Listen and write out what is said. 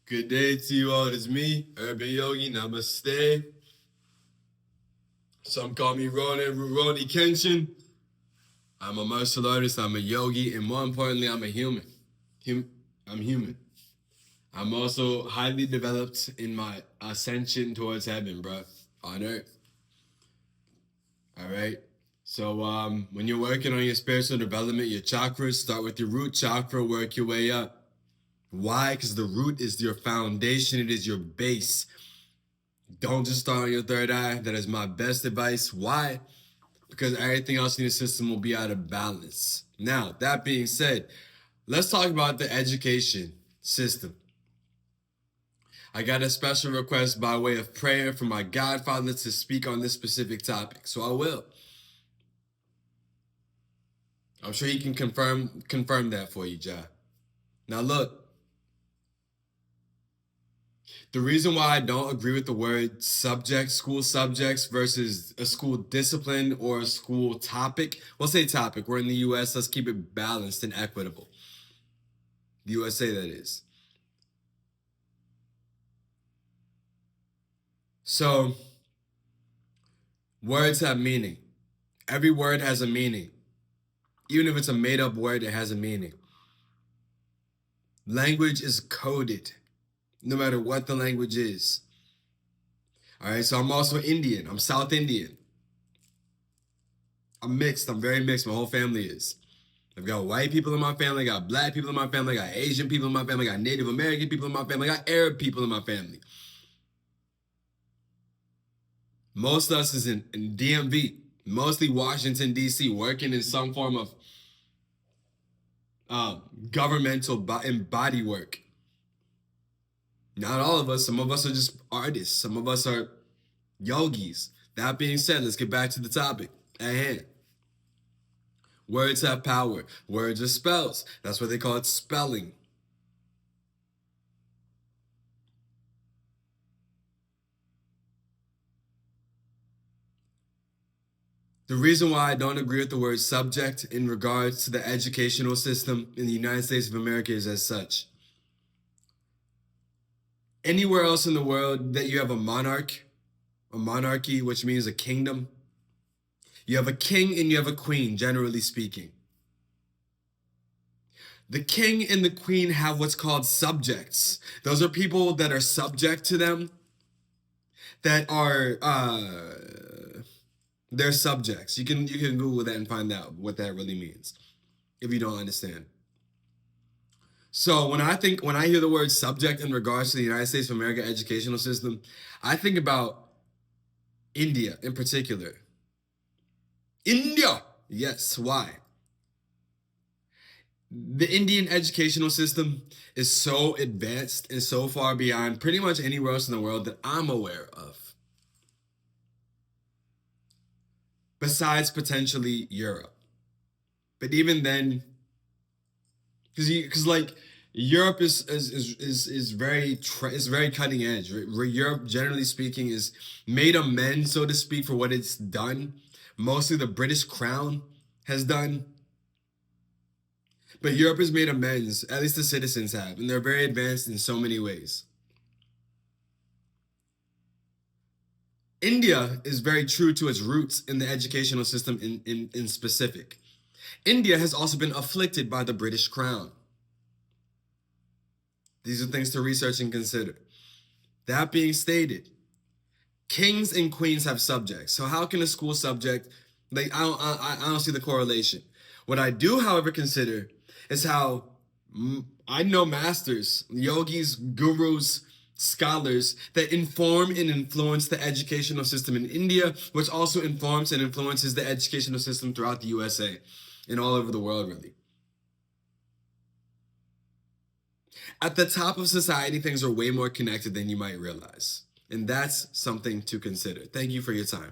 Good day to you all. It's me, Urban Yogi. Namaste. Some call me Ronan Rurouni Kenshin. I'm a martial artist, I'm a yogi, and more importantly, I'm a human. I'm human. I'm also highly developed in my ascension towards heaven, bro, on earth. All right? So when you're working on your spiritual development, your chakras, start with your root chakra, work your way up. Why? Because the root is your foundation. It is your base. Don't just start on your third eye. That is my best advice. Why? Because everything else in your system will be out of balance. Now, that being said, let's talk about the education system. I got a special request by way of prayer from my godfather to speak on this specific topic, so I will. I'm sure he can confirm that for you, Ja. Now look, the reason why I don't agree with the word subject, school subjects versus a school discipline or a school topic, we'll say topic. We're in the US, let's keep it balanced and equitable. The USA, that is. So, words have meaning. Every word has a meaning. Even if it's a made up word, it has a meaning. Language is coded, no matter what the language is. All right, so I'm also Indian. I'm South Indian. I'm mixed. I'm very mixed. My whole family is. I've got white people in my family. I got black people in my family. I got Asian people in my family. I got Native American people in my family. I got Arab people in my family. Most of us is in DMV, mostly Washington, D.C., working in some form of governmental body work. Not all of us. Some of us are just artists. Some of us are yogis. That being said, let's get back to the topic at hand. Words have power. Words are spells. That's what they call it, spelling. The reason why I don't agree with the word subject in regards to the educational system in the United States of America is as such. Anywhere else in the world that you have a monarchy, which means a kingdom, you have a king and you have a queen, generally speaking. The king and the queen have what's called subjects. Those are people that are subject to them, that are they're subjects. You can Google that and find out what that really means if you don't understand. So when I hear the word subject in regards to the United States of America educational system, I think about India in particular. India! Yes, why? The Indian educational system is so advanced and so far beyond pretty much anywhere else in the world that I'm aware of. Besides potentially Europe. But even then, because like Europe is very cutting edge. Europe, generally speaking, is made amends, so to speak, for what it's done. Mostly the British Crown has done. But Europe has made amends, at least the citizens have, and they're very advanced in so many ways. India is very true to its roots in the educational system in specific. India has also been afflicted by the British Crown. These are things to research and consider. That being stated, kings and queens have subjects. So how can a school subject, like, I don't see the correlation. What I do, however, consider is how I know masters, yogis, gurus, scholars that inform and influence the educational system in India, which also informs and influences the educational system throughout the USA and all over the world, really. At the top of society, things are way more connected than you might realize. And that's something to consider. Thank you for your time.